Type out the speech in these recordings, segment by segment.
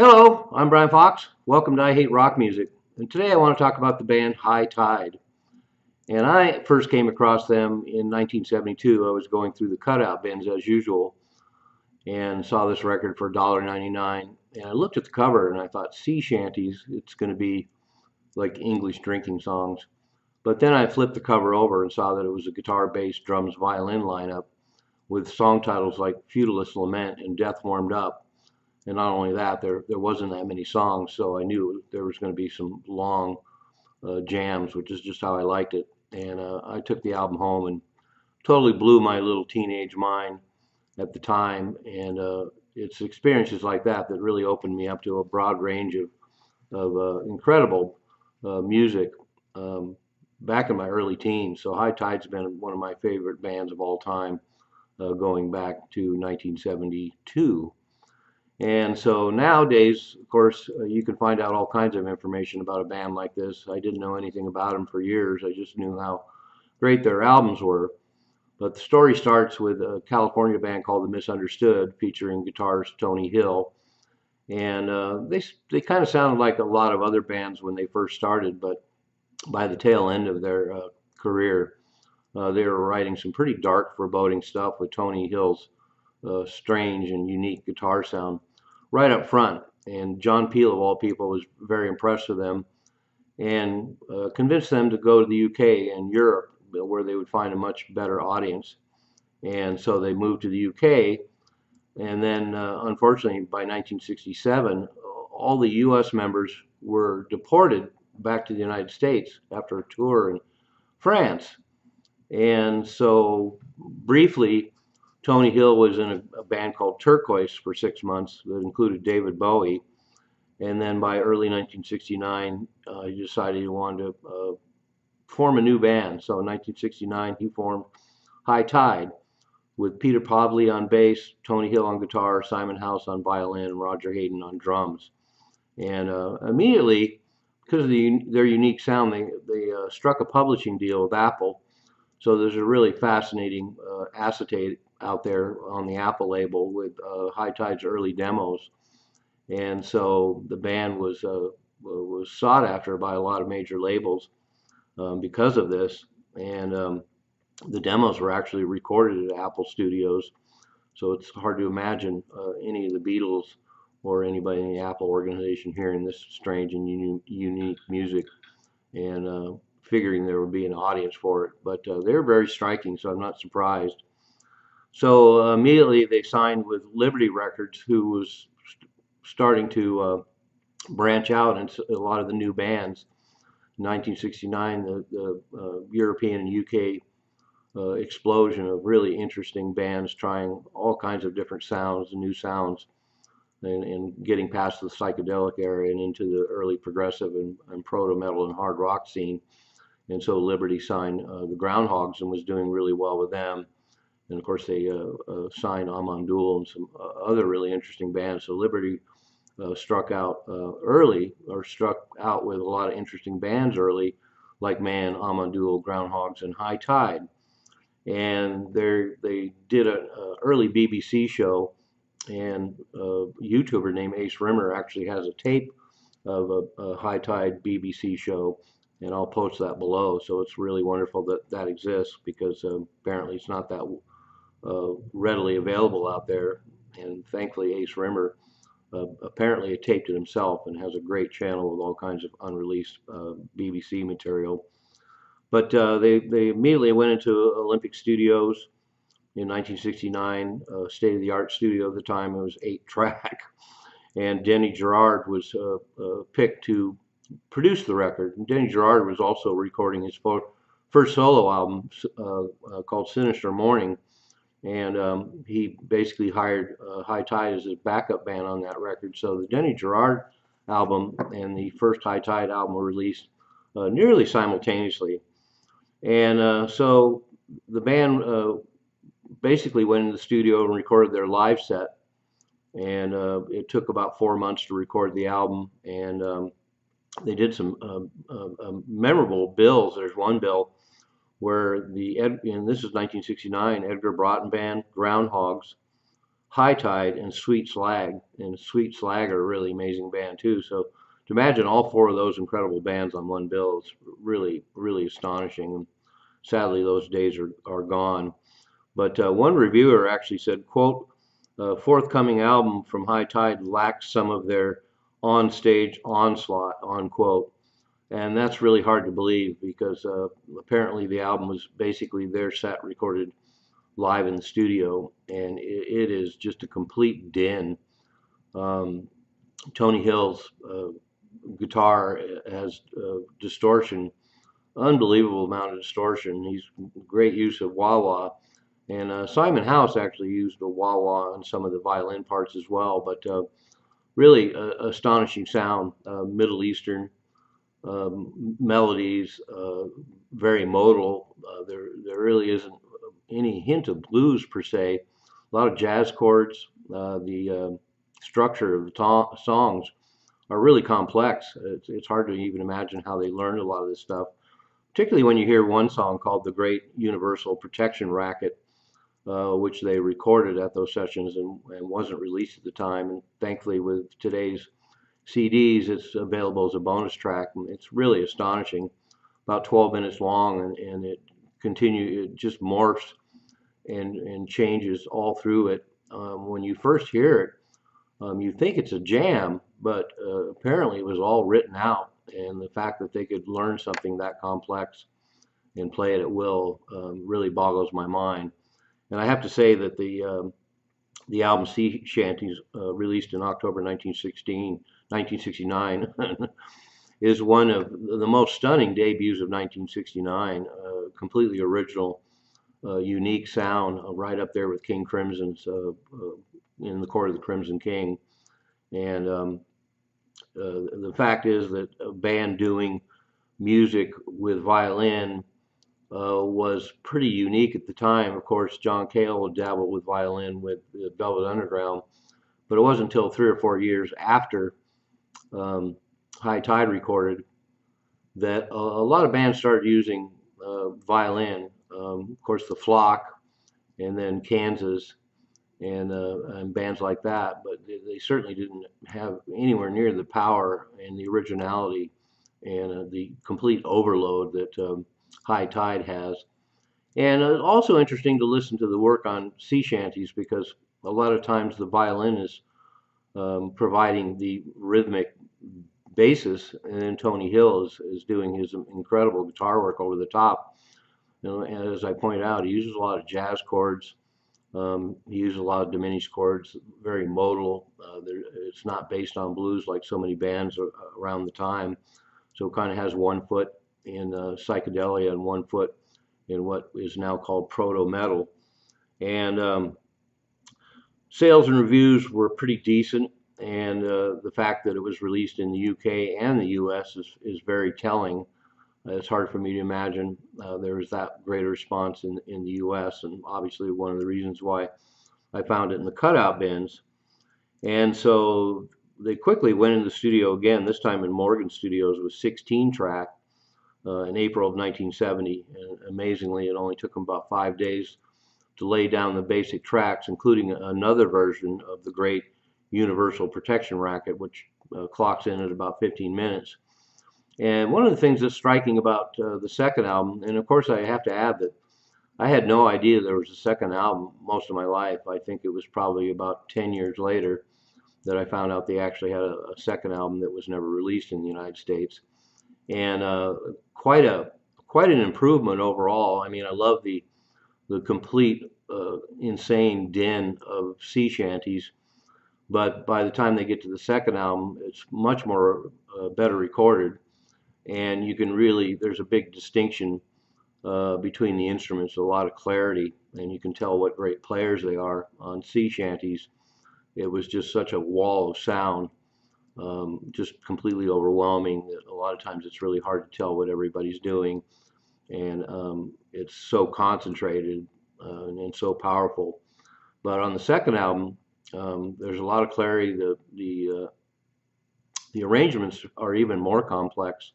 Hello, I'm Brian Fox. Welcome to I Hate Rock Music. And today I want to talk about the band High Tide. And I first came across them in 1972. I was going through the cutout bins as usual and saw this record for $1.99. And I looked at the cover and I thought, sea shanties, it's going to be like English drinking songs. But then I flipped the cover over and saw that it was a guitar, bass, drums, violin lineup with song titles like Feudalist Lament and Death Warmed Up. And not only that, there wasn't that many songs, so I knew there was going to be some long jams, which is just how I liked it. And I took the album home and totally blew my little teenage mind at the time. And it's experiences like that that really opened me up to a broad range of incredible music back in my early teens. So High Tide's been one of my favorite bands of all time, going back to 1972. And so nowadays, of course, you can find out all kinds of information about a band like this. I didn't know anything about them for years. I just knew how great their albums were. But the story starts with a California band called The Misunderstood, featuring guitarist Tony Hill. And they kind of sounded like a lot of other bands when they first started, but by the tail end of their career, they were writing some pretty dark, foreboding stuff with Tony Hill's strange and unique guitar sound right up front. And John Peel, of all people, was very impressed with them and convinced them to go to the UK and Europe, where they would find a much better audience. And so they moved to the UK. And then, unfortunately, by 1967, all the US members were deported back to the United States after a tour in France. And so, briefly, Tony Hill was in a band called Turquoise for 6 months that included David Bowie. And then by early 1969, he decided he wanted to form a new band. So in 1969, he formed High Tide with Peter Pavley on bass, Tony Hill on guitar, Simon House on violin, and Roger Hayden on drums. And immediately, because of their unique sound, they struck a publishing deal with Apple. So there's a really fascinating acetate out there on the Apple label with High Tide's early demos. And so the band was sought after by a lot of major labels because of this. And the demos were actually recorded at Apple Studios. So it's hard to imagine any of the Beatles or anybody in the Apple organization hearing this strange and unique music and figuring there would be an audience for it. But they're very striking, so I'm not surprised. So immediately they signed with Liberty Records, who was starting to branch out into a lot of the new bands. In 1969, the European and UK explosion of really interesting bands trying all kinds of different sounds and new sounds, and getting past the psychedelic era and into the early progressive and proto-metal and hard rock scene. And so Liberty signed the Groundhogs and was doing really well with them. And of course, they signed Amandul and some other really interesting bands. So Liberty struck out early, or struck out with a lot of interesting bands early, like Man, Amandul, Groundhogs, and High Tide. And they did an early BBC show, and a YouTuber named Ace Rimmer actually has a tape of a High Tide BBC show, and I'll post that below. So it's really wonderful that that exists, because apparently it's not that readily available out there. And thankfully, Ace Rimmer apparently taped it himself and has a great channel with all kinds of unreleased BBC material. But they immediately went into Olympic Studios in 1969, state-of-the-art studio at the time. It was 8-track. And Denny Gerard was picked to produce the record. And Denny Gerard was also recording his first solo album called Sinister Morning. And he basically hired High Tide as his backup band on that record. So the Denny Gerard album and the first High Tide album were released nearly simultaneously. And so the band basically went in the studio and recorded their live set. And it took about 4 months to record the album. And they did some memorable bills. There's one bill where and this is 1969, Edgar Broughton Band, Groundhogs, High Tide, and Sweet Slag. And Sweet Slag are a really amazing band too. So to imagine all four of those incredible bands on one bill is really, really astonishing. And sadly, those days are gone. But one reviewer actually said, quote, forthcoming album from High Tide lacks some of their on-stage onslaught, unquote. And that's really hard to believe because apparently the album was basically their set recorded live in the studio, and it is just a complete din. Um, Tony Hill's guitar has distortion, unbelievable amount of distortion. He's great use of wah-wah. And Simon House actually used a wah-wah on some of the violin parts as well, but really astonishing sound, Middle Eastern melodies, very modal. There really isn't any hint of blues per se. A lot of jazz chords. The structure of the songs are really complex. It's hard to even imagine how they learned a lot of this stuff, particularly when you hear one song called "The Great Universal Protection Racket," which they recorded at those sessions and wasn't released at the time. And thankfully, with today's CDs, it's available as a bonus track. And it's really astonishing. About 12 minutes long, and it just morphs and changes all through it. When you first hear it, you think it's a jam, but apparently it was all written out. And the fact that they could learn something that complex and play it at will really boggles my mind. And I have to say that the album Sea Shanties, released in October 1969, is one of the most stunning debuts of 1969. Completely original, unique sound, right up there with King Crimson's In the Court of the Crimson King. And the fact is that a band doing music with violin was pretty unique at the time. Of course, John Cale dabbled with violin with the Velvet Underground, but it wasn't until 3 or 4 years after High Tide recorded that a lot of bands started using violin. Of course, the Flock, and then Kansas, and bands like that. But they certainly didn't have anywhere near the power and the originality and the complete overload that High Tide has. And also interesting to listen to the work on sea shanties because a lot of times the violin is providing the rhythmic basis, and then Tony Hill is doing his incredible guitar work over the top. And as I pointed out, he uses a lot of jazz chords. He uses a lot of diminished chords, very modal. It's not based on blues like so many bands around the time. So it kind of has one foot in psychedelia and one foot in what is now called proto-metal. And sales and reviews were pretty decent. And the fact that it was released in the UK and the US is very telling. It's hard for me to imagine there was that great a response in the US, and obviously one of the reasons why I found it in the cutout bins. And so they quickly went into the studio again, this time in Morgan Studios with 16 track in April of 1970. And amazingly, it only took them about 5 days to lay down the basic tracks, including another version of the Great Universal Protection Racket, which clocks in at about 15 minutes. And one of the things that's striking about the second album, and of course I have to add that I had no idea there was a second album most of my life. I think it was probably about 10 years later that I found out they actually had a second album that was never released in the United States. And quite an improvement overall. I mean, I love the complete insane din of sea shanties, but by the time they get to the second album, it's much more better recorded. And you can really, there's a big distinction between the instruments, a lot of clarity, and you can tell what great players they are. On sea shanties, it was just such a wall of sound, just completely overwhelming that a lot of times it's really hard to tell what everybody's doing. And it's so concentrated and so powerful. But on the second album, there's a lot of clarity. The arrangements are even more complex,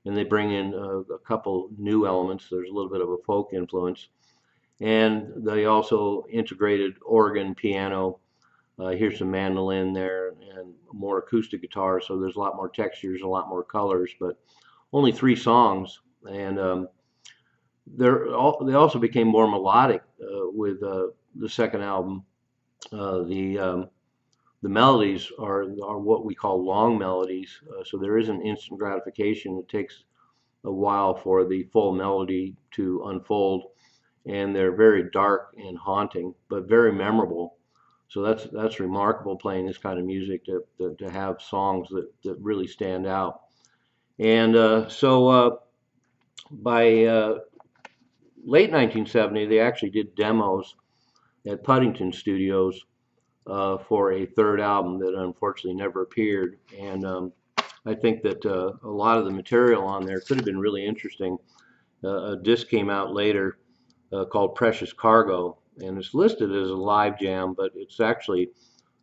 and they bring in a couple new elements. There's a little bit of a folk influence, and they also integrated organ, piano, I hear some mandolin there and more acoustic guitar, so there's a lot more textures, a lot more colors, but only 3 songs. And they also became more melodic with the second album. Uh, the um, the melodies are what we call long melodies, so there isn't instant gratification. It takes a while for the full melody to unfold, and they're very dark and haunting, but very memorable. So that's remarkable playing this kind of music to have songs that really stand out. And by late 1970, they actually did demos at Puddington Studios for a third album that unfortunately never appeared. And I think that a lot of the material on there could have been really interesting. A disc came out later called Precious Cargo, and it's listed as a live jam, but it's actually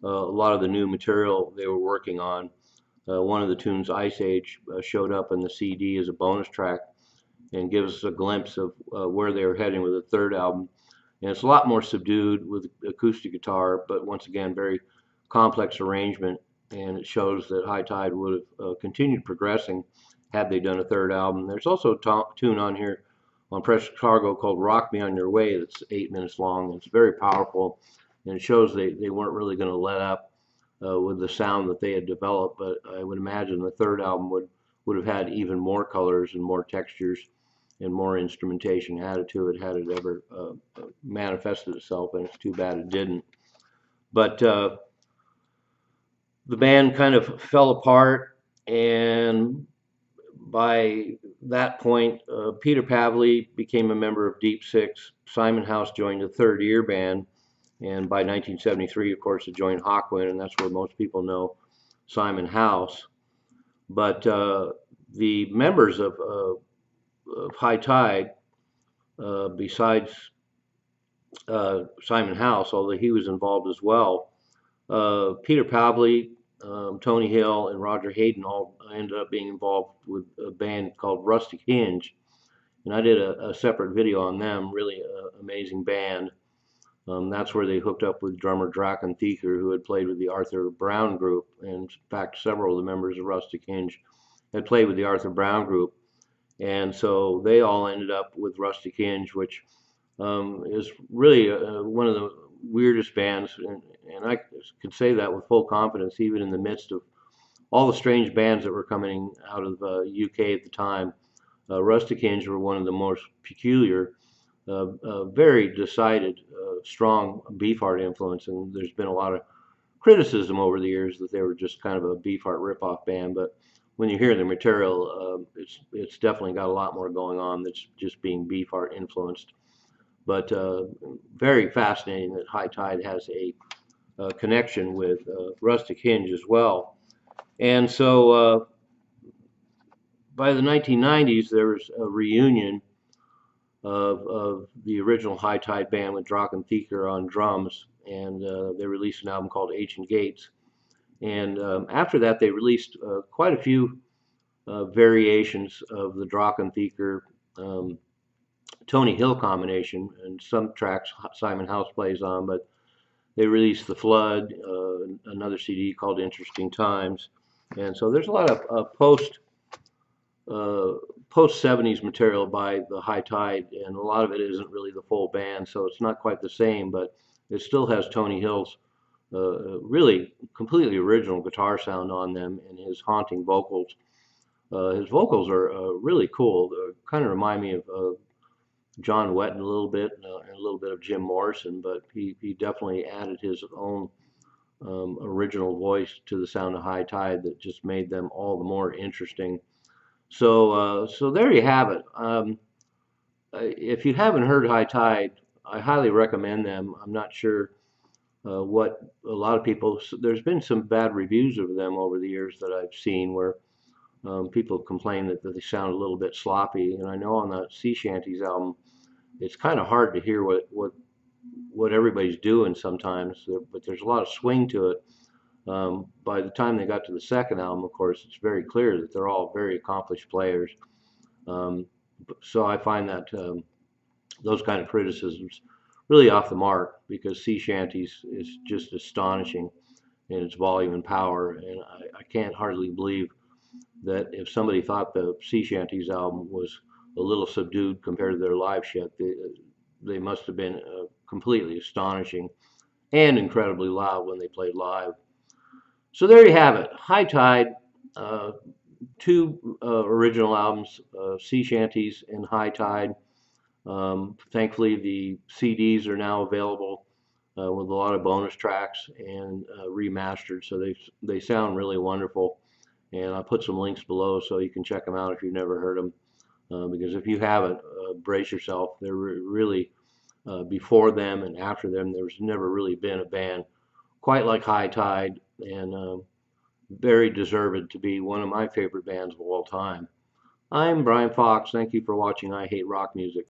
a lot of the new material they were working on. One of the tunes, Ice Age, showed up in the CD as a bonus track and gives us a glimpse of where they were heading with the third album. And it's a lot more subdued with acoustic guitar, but once again, very complex arrangement. And it shows that High Tide would have continued progressing had they done a third album. There's also a tune on here on Precious Cargo called Rock Me On Your Way that's 8 minutes long. It's very powerful, and it shows they weren't really going to let up with the sound that they had developed. But I would imagine the third album would have had even more colors and more textures and more instrumentation added to it had it ever manifested itself, and it's too bad it didn't. But the band kind of fell apart, and by that point, Peter Pavley became a member of Deep Six. Simon House joined the Third Ear Band, and by 1973, of course, it joined Hawkwind, and that's where most people know Simon House. But the members of High Tide, besides Simon House, although he was involved as well, Peter Pavley, Tony Hill, and Roger Hayden all ended up being involved with a band called Rustic Hinge. And I did a separate video on them, really amazing band. That's where they hooked up with drummer Draken Thieker, who had played with the Arthur Brown Group. And in fact, several of the members of Rustic Hinge had played with the Arthur Brown Group. And so they all ended up with Rustic Hinge, which is really one of the weirdest bands. And I could say that with full confidence, even in the midst of all the strange bands that were coming out of UK at the time. Rustic Hinge were one of the most peculiar, very decided, strong Beefheart influence, and there's been a lot of criticism over the years that they were just kind of a Beefheart ripoff band. But when you hear the material, it's definitely got a lot more going on that's just being Beefheart influenced. But very fascinating that High Tide has a connection with Rustic Hinge as well. And so by the 1990s, there was a reunion of the original High Tide band with Draken Thieker on drums, and they released an album called Ancient Gates. And after that, they released quite a few variations of the Draken Thieker Tony Hill combination, and some tracks Simon House plays on, but they released The Flood, another CD called Interesting Times. And so there's a lot of post 70s material by the High Tide, and a lot of it isn't really the full band, so it's not quite the same, but it still has Tony Hill's really completely original guitar sound on them and his haunting vocals. His vocals are really cool. Kind of remind me of John Wetton a little bit, and a little bit of Jim Morrison, but he definitely added his own original voice to the sound of High Tide that just made them all the more interesting. So there you have it. If you haven't heard High Tide, I highly recommend them. I'm not sure what a lot of people. There's been some bad reviews of them over the years that I've seen where people complain that they sound a little bit sloppy. And I know on the Sea Shanties album, it's kind of hard to hear what everybody's doing sometimes, but there's a lot of swing to it. By the time they got to the second album, of course, it's very clear that they're all very accomplished players. So I find that those kind of criticisms really off the mark, because sea shanties is just astonishing in its volume and power. And I can't hardly believe that if somebody thought the Sea Shanties album was a little subdued compared to their live shit, they must have been completely astonishing and incredibly loud when they played live. So there you have it. High Tide, uh, two original albums, Sea Shanties and High Tide. Thankfully, the CDs are now available with a lot of bonus tracks and remastered, so they sound really wonderful. And I'll put some links below so you can check them out if you've never heard them. Because if you haven't, brace yourself. They're really before them and after them. There's never really been a band quite like High Tide, and very deserved to be one of my favorite bands of all time. I'm Brian Fox. Thank you for watching I Hate Rock Music.